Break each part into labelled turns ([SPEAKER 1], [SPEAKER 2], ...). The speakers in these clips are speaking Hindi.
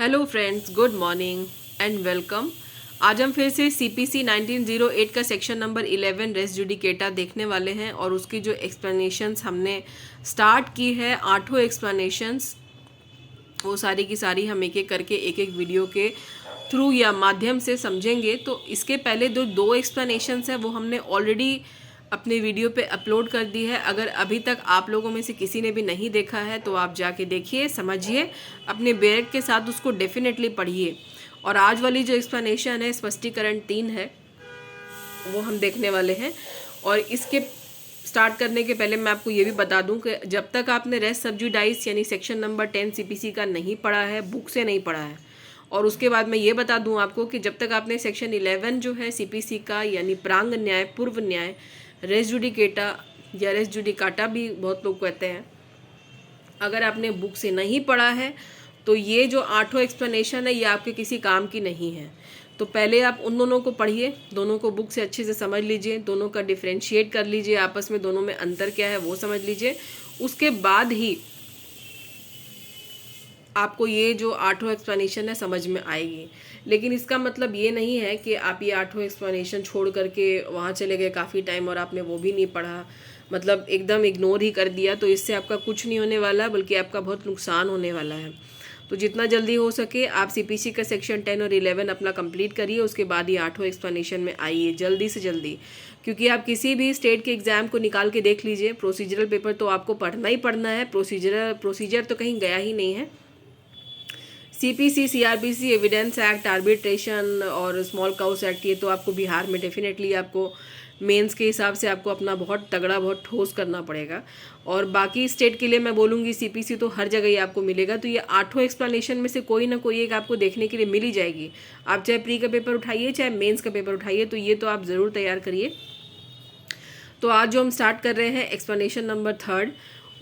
[SPEAKER 1] Hello friends, good morning and welcome. आज हम फिर से सीपीसी 1908 का सेक्शन नंबर 11 रेस जुडिकेटा देखने वाले हैं और उसकी जो एक्सप्लेनेशंस हमने स्टार्ट की है, 8 एक्सप्लेनेशंस, वो सारी की सारी हम एक एक करके एक एक वीडियो के थ्रू या माध्यम से समझेंगे। तो इसके पहले जो दो एक्सप्लेनेशंस हैं वो हमने ऑलरेडी अपने वीडियो पे अपलोड कर दी है। अगर अभी तक आप लोगों में से किसी ने भी नहीं देखा है तो आप जाके देखिए, समझिए, अपने बेरक के साथ उसको डेफिनेटली पढ़िए। और आज वाली जो एक्सप्लेनेशन है, स्पष्टीकरण 3 है, वो हम देखने वाले हैं। और इसके स्टार्ट करने के पहले मैं आपको ये भी बता दूं कि जब तक आपने रेस सब्जुडाइस यानी सेक्शन नंबर 10 सीपीसी का नहीं पढ़ा है, बुक से नहीं पढ़ा है, और उसके बाद मैं ये बता दूं आपको कि जब तक आपने सेक्शन 11 जो है सीपीसी का यानी प्रांग न्याय, पूर्व न्याय, रेस जुडिकेटा या रेस जुडिकाटा भी बहुत लोग कहते हैं, अगर आपने बुक से नहीं पढ़ा है तो ये जो 8 एक्सप्लेनेशन है ये आपके किसी काम की नहीं है। तो पहले आप उन दोनों को पढ़िए, दोनों को बुक से अच्छे से समझ लीजिए, दोनों का डिफ्रेंशिएट कर लीजिए, आपस में दोनों में अंतर क्या है वो समझ लीजिए। उसके बाद ही आपको ये जो 8 एक्सप्लेनेशन है समझ में आएगी। लेकिन इसका मतलब ये नहीं है कि आप ये 8 एक्सप्लेनेशन छोड़ करके वहाँ चले गए काफ़ी टाइम और आपने वो भी नहीं पढ़ा, मतलब एकदम इग्नोर ही कर दिया। तो इससे आपका कुछ नहीं होने वाला, बल्कि आपका बहुत नुकसान होने वाला है। तो जितना जल्दी हो सके आप सीपीसी का सेक्शन 10 और 11 अपना कंप्लीट करिए, उसके बाद ही 8 एक्सप्लेनेशन में आइए जल्दी से जल्दी। क्योंकि आप किसी भी स्टेट के एग्ज़ाम को निकाल के देख लीजिए, प्रोसीजरल पेपर तो आपको पढ़ना ही पढ़ना है, प्रोसीजर तो कहीं गया ही नहीं है। CPC, CrPC, evidence act, arbitration और स्मॉल काउस एक्ट, ये तो आपको बिहार में डेफिनेटली आपको मेंस के हिसाब से आपको अपना बहुत तगड़ा, बहुत ठोस करना पड़ेगा। और बाकी स्टेट के लिए मैं बोलूँगी सीपीसी तो हर जगह ही आपको मिलेगा। तो ये 8 एक्सप्लेनेशन में से कोई ना कोई एक आपको देखने के लिए मिल ही जाएगी। आप चाहे प्री का पेपर उठाइए, चाहे मेंस का पेपर उठाइए, तो ये तो आप ज़रूर तैयार करिए। तो आज जो हम स्टार्ट कर रहे हैं एक्सप्लेनेशन नंबर 3,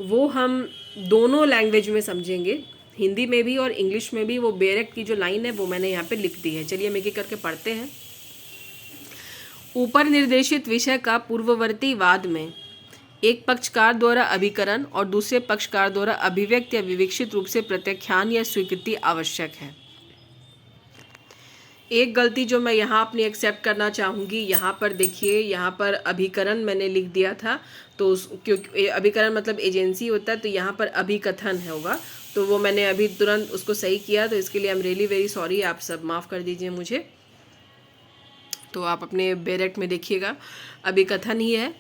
[SPEAKER 1] वो हम दोनों लैंग्वेज में समझेंगे, हिंदी में भी और इंग्लिश में भी। वो बेरेक्ट की जो लाइन है वो मैंने यहाँ पे लिख दी है। चलिए हम एक एक करके पढ़ते हैं। ऊपर निर्देशित विषय का पूर्ववर्ती वाद में एक पक्षकार द्वारा अभिकरण और दूसरे पक्षकार द्वारा अभिव्यक्त या विवेक्षित रूप से प्रत्याख्यान या स्वीकृति आवश्यक है। एक गलती जो मैं यहाँ अपनी एक्सेप्ट करना चाहूँगी, यहाँ पर देखिए, यहाँ पर अभिकरण मैंने लिख दिया था, तो क्योंकि अभिकरण मतलब एजेंसी होता है, तो यहाँ पर अभिकथन होगा, तो वो मैंने अभी तुरंत उसको सही किया। तो इसके लिए I am really very sorry, आप सब माफ़ कर दीजिए मुझे। तो आप अपने बेरेक्ट में देखिएगा, अभिकथन ही है।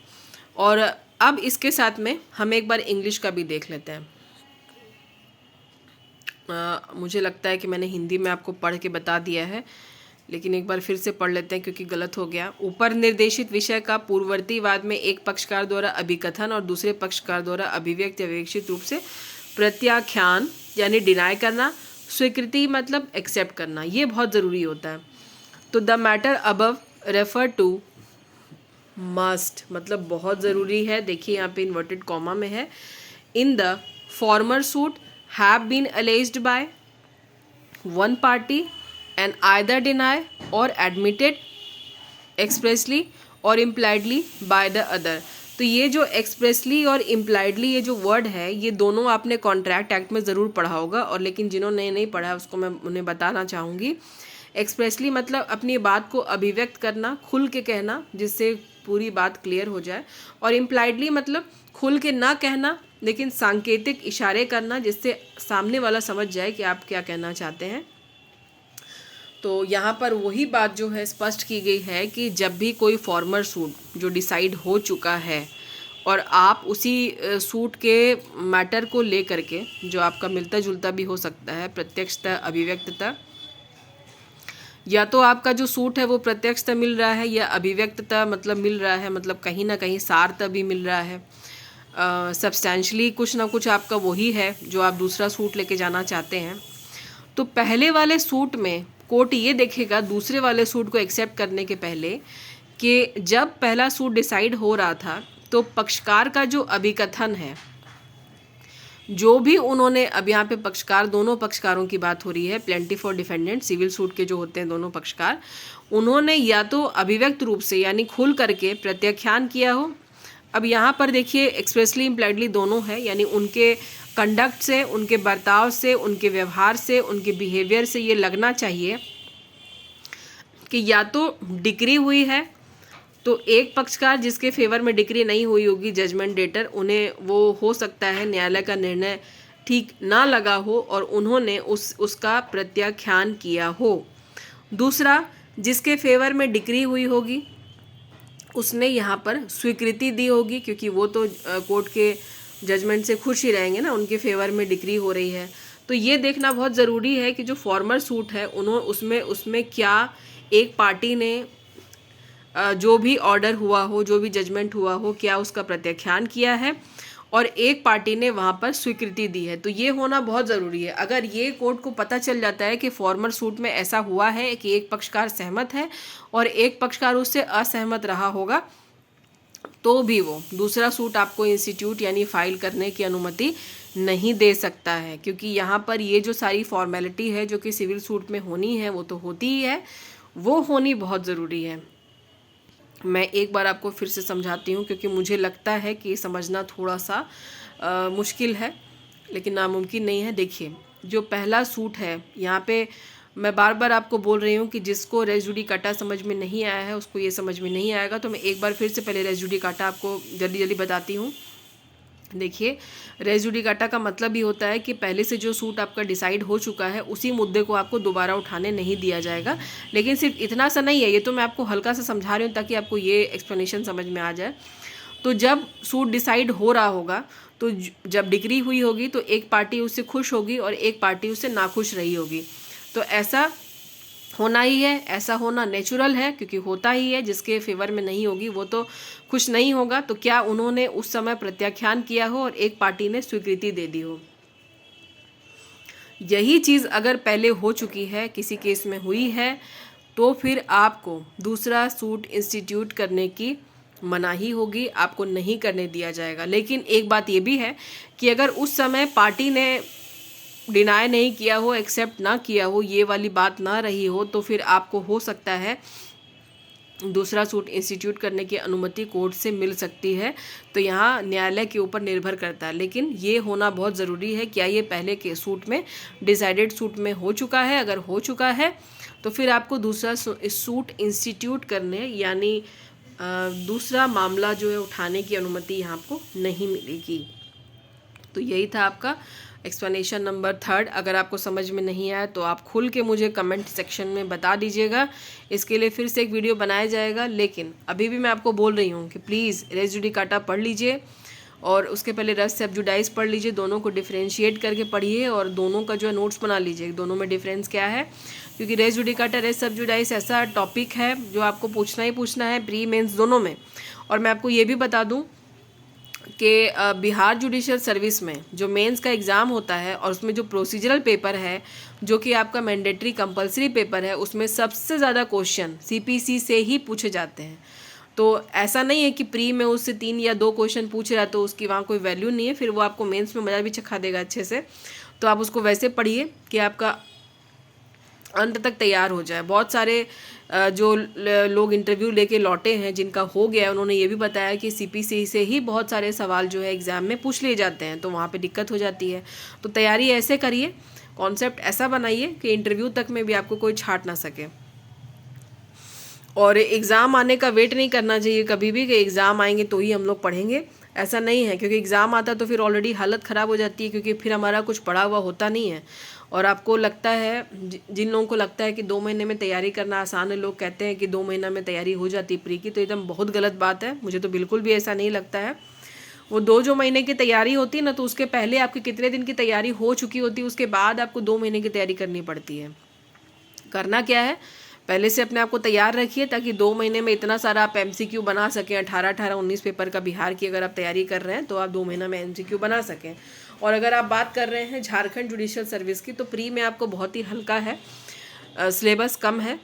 [SPEAKER 1] और अब इसके साथ में हम एक बार इंग्लिश का भी देख लेते हैं। मुझे लगता है कि मैंने हिंदी में आपको पढ़ के बता दिया है, लेकिन एक बार फिर से पढ़ लेते हैं क्योंकि गलत हो गया। ऊपर निर्देशित विषय का पूर्ववर्ती वाद में एक पक्षकार द्वारा अभिकथन और दूसरे पक्षकार द्वारा अभिव्यक्त या विवेक्षित रूप से प्रत्याख्यान यानी डिनाई करना, स्वीकृति मतलब एक्सेप्ट करना, ये बहुत ज़रूरी होता है। तो the matter above refer to must मतलब बहुत ज़रूरी है। देखिए यहाँ पे इन्वर्टेड कॉमा में है। In the former suit have been alleged by one party and either deny or admitted expressly or impliedly by the other। तो ये जो expressly और impliedly ये जो वर्ड है, ये दोनों आपने कॉन्ट्रैक्ट एक्ट में ज़रूर पढ़ा होगा, और लेकिन जिन्होंने नहीं पढ़ा उसको मैं उन्हें बताना चाहूँगी। एक्सप्रेसली मतलब अपनी बात को अभिव्यक्त करना, खुल के कहना, जिससे पूरी बात क्लियर हो जाए। और इम्प्लाइडली मतलब खुल के ना कहना, लेकिन सांकेतिक इशारे करना, जिससे सामने वाला समझ जाए कि आप क्या कहना चाहते हैं। तो यहाँ पर वही बात जो है स्पष्ट की गई है कि जब भी कोई फॉर्मर सूट जो डिसाइड हो चुका है और आप उसी सूट के मैटर को ले करके, जो आपका मिलता जुलता भी हो सकता है, प्रत्यक्षता, अभिव्यक्तता, या तो आपका जो सूट है वो प्रत्यक्षता मिल रहा है या अभिव्यक्तता मतलब मिल रहा है, मतलब कहीं ना कहीं सारता भी मिल रहा है, सब्सटेंशली कुछ ना कुछ आपका वही है जो आप दूसरा सूट लेके जाना चाहते हैं। तो पहले वाले सूट में कोर्ट ये देखेगा दूसरे वाले सूट को एक्सेप्ट करने के पहले कि जब पहला सूट डिसाइड हो रहा था तो पक्षकार का जो अभिकथन है, जो भी उन्होंने, अब यहाँ पे पक्षकार, दोनों पक्षकारों की बात हो रही है, प्लेंटिफ और डिफेंडेंट, सिविल सूट के जो होते हैं दोनों पक्षकार, उन्होंने या तो अभिव्यक्त रूप से यानी खुल करके प्रत्याख्यान किया हो। अब यहाँ पर देखिए एक्सप्रेसली इम्प्लाइडली दोनों है, यानी उनके कंडक्ट से, उनके बर्ताव से, उनके व्यवहार से, उनके बिहेवियर से ये लगना चाहिए कि या तो डिक्री हुई है, तो एक पक्षकार जिसके फेवर में डिक्री नहीं हुई होगी, जजमेंट डेटर, उन्हें वो हो सकता है न्यायालय का निर्णय ठीक ना लगा हो और उन्होंने उसका प्रत्याख्यान किया हो। दूसरा, जिसके फेवर में डिक्री हुई होगी उसने यहाँ पर स्वीकृति दी होगी, क्योंकि वो तो कोर्ट के जजमेंट से खुश ही रहेंगे ना, उनके फेवर में डिक्री हो रही है। तो ये देखना बहुत ज़रूरी है कि जो फॉर्मर सूट है उसमें क्या एक पार्टी ने जो भी ऑर्डर हुआ हो, जो भी जजमेंट हुआ हो, क्या उसका प्रत्याख्यान किया है और एक पार्टी ने वहाँ पर स्वीकृति दी है। तो ये होना बहुत ज़रूरी है। अगर ये कोर्ट को पता चल जाता है कि फॉर्मर सूट में ऐसा हुआ है कि एक पक्षकार सहमत है और एक पक्षकार उससे असहमत रहा होगा, तो भी वो दूसरा सूट आपको इंस्टीट्यूट यानी फाइल करने की अनुमति नहीं दे सकता है, क्योंकि यहाँ पर ये जो सारी फॉर्मेलिटी है जो कि सिविल सूट में होनी है वो तो होती ही है, वो होनी बहुत ज़रूरी है। मैं एक बार आपको फिर से समझाती हूँ, क्योंकि मुझे लगता है कि समझना थोड़ा सा मुश्किल है, लेकिन नामुमकिन नहीं है। देखिए, जो पहला सूट है, यहाँ पे मैं बार बार आपको बोल रही हूँ कि जिसको रेस जुडिकाटा समझ में नहीं आया है उसको ये समझ में नहीं आएगा। तो मैं एक बार फिर से पहले रेस जुडिकाटा आपको जल्दी जल्दी बताती हूँ। देखिए, रेस जुडिकाटा का मतलब ही होता है कि पहले से जो सूट आपका डिसाइड हो चुका है उसी मुद्दे को आपको दोबारा उठाने नहीं दिया जाएगा। लेकिन सिर्फ इतना सा नहीं है, ये तो मैं आपको हल्का सा समझा रही हूँ ताकि आपको ये एक्सप्लेनेशन समझ में आ जाए। तो जब सूट डिसाइड हो रहा होगा, तो जब डिग्री हुई होगी तो एक पार्टी उससे खुश होगी और एक पार्टी उससे नाखुश रही होगी। तो ऐसा होना ही है, ऐसा होना नेचुरल है, क्योंकि होता ही है। जिसके फेवर में नहीं होगी वो तो खुश नहीं होगा। तो क्या उन्होंने उस समय प्रत्याख्यान किया हो और एक पार्टी ने स्वीकृति दे दी हो। यही चीज़ अगर पहले हो चुकी है, किसी केस में हुई है, तो फिर आपको दूसरा सूट इंस्टीट्यूट करने की मनाही होगी, आपको नहीं करने दिया जाएगा। लेकिन एक बात ये भी है कि अगर उस समय पार्टी ने डिनाई नहीं किया हो, एक्सेप्ट ना किया हो, ये वाली बात ना रही हो, तो फिर आपको हो सकता है दूसरा सूट इंस्टीट्यूट करने की अनुमति कोर्ट से मिल सकती है। तो यहाँ न्यायालय के ऊपर निर्भर करता है, लेकिन ये होना बहुत ज़रूरी है। क्या ये पहले के सूट में, डिसाइडेड सूट में हो चुका है? अगर हो चुका है तो फिर आपको दूसरा सूट इंस्टीट्यूट करने यानी दूसरा मामला जो है उठाने की अनुमति यहाँ आपको नहीं मिलेगी। तो यही था आपका एक्सप्लेनेशन नंबर 3। अगर आपको समझ में नहीं आया तो आप खुल के मुझे कमेंट सेक्शन में बता दीजिएगा। इसके लिए फिर से एक वीडियो बनाया जाएगा। लेकिन अभी भी मैं आपको बोल रही हूँ कि प्लीज़ रेस जुडिकाटा पढ़ लीजिए और उसके पहले रेस सब्जुडाइस पढ़ लीजिए। दोनों को डिफ्रेंशिएट करके पढ़िए और दोनों का जो है नोट्स बना लीजिए, दोनों में डिफरेंस क्या है। क्योंकि रेस जुडिकाटा, रेस सब्जुडाइस ऐसा टॉपिक है जो आपको पूछना ही पूछना है प्री मेंस दोनों में। और मैं आपको ये भी बता दूँ कि बिहार जुडिशियल सर्विस में जो मेंस का एग्ज़ाम होता है और उसमें जो प्रोसीजरल पेपर है जो कि आपका मैंडेटरी कंपलसरी पेपर है, उसमें सबसे ज़्यादा क्वेश्चन सीपीसी से ही पूछे जाते हैं। तो ऐसा नहीं है कि प्री में उससे 3 या 2 क्वेश्चन पूछ रहा है तो उसकी वहाँ कोई वैल्यू नहीं है, फिर वो आपको मेंस में मज़ा भी चखा देगा अच्छे से। तो आप उसको वैसे पढ़िए कि आपका अंत तक तैयार हो जाए। बहुत सारे जो लोग इंटरव्यू लेके लौटे हैं जिनका हो गया, उन्होंने ये भी बताया कि सीपीसी से ही बहुत सारे सवाल जो है एग्ज़ाम में पूछ लिए जाते हैं, तो वहाँ पे दिक्कत हो जाती है। तो तैयारी ऐसे करिए, कॉन्सेप्ट ऐसा बनाइए कि इंटरव्यू तक में भी आपको कोई छाट ना सके। और एग्ज़ाम आने का वेट नहीं करना चाहिए कभी भी कि एग्ज़ाम आएंगे तो ही हम लोग पढ़ेंगे, ऐसा नहीं है। क्योंकि एग्ज़ाम आता तो फिर ऑलरेडी हालत ख़राब हो जाती है, क्योंकि फिर हमारा कुछ पढ़ा हुआ होता नहीं है। और आपको लगता है, जिन लोगों को लगता है कि 2 महीने में तैयारी करना आसान है, लोग कहते हैं कि 2 महीना में तैयारी हो जाती है प्री की, तो एकदम बहुत गलत बात है। मुझे तो बिल्कुल भी ऐसा नहीं लगता है। वो 2 महीने की तैयारी होती है ना, तो उसके पहले आपकी कितने दिन की तैयारी हो चुकी होती है, उसके बाद आपको 2 महीने की तैयारी करनी पड़ती है। करना क्या है, पहले से अपने आप को तैयार रखिए ताकि 2 महीने में इतना सारा आप एमसीक्यू बना सकें। 18-19 पेपर का बिहार की अगर आप तैयारी कर रहे हैं तो आप 2 महीना में एमसीक्यू बना सकें। और अगर आप बात कर रहे हैं झारखंड जुडिशियल सर्विस की, तो प्री में आपको बहुत ही हल्का है, सिलेबस कम है।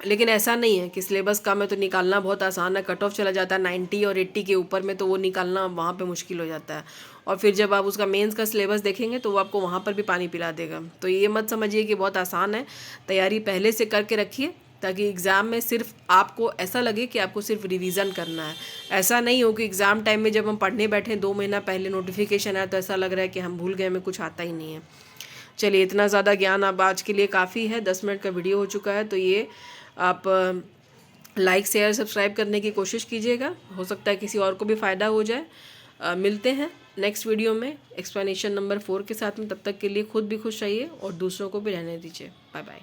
[SPEAKER 1] लेकिन ऐसा नहीं है कि सिलेबस कम है तो निकालना बहुत आसान है। कट ऑफ चला जाता है 90 और 80 के ऊपर में, तो वो निकालना वहाँ पे मुश्किल हो जाता है। और फिर जब आप उसका मेंस का सिलेबस देखेंगे तो वो आपको वहाँ पर भी पानी पिला देगा। तो ये मत समझिए कि बहुत आसान है, तैयारी पहले से करके रखिए ताकि एग्ज़ाम में सिर्फ आपको ऐसा लगे कि आपको सिर्फ रिवीजन करना है। ऐसा नहीं हो कि एग्ज़ाम टाइम में जब हम पढ़ने बैठे 2 महीना पहले नोटिफिकेशन आया तो ऐसा लग रहा है कि हम भूल गए, हमें कुछ आता ही नहीं है। चलिए, इतना ज़्यादा ज्ञान अब आज के लिए काफ़ी है। 10 मिनट का वीडियो हो चुका है, तो ये आप लाइक शेयर सब्सक्राइब करने की कोशिश कीजिएगा। हो सकता है किसी और को भी फ़ायदा हो जाए। मिलते हैं नेक्स्ट वीडियो में एक्सप्लेनेशन नंबर 4 के साथ में। तब तक के लिए खुद भी खुश रहिए और दूसरों को भी रहने दीजिए। Bye bye.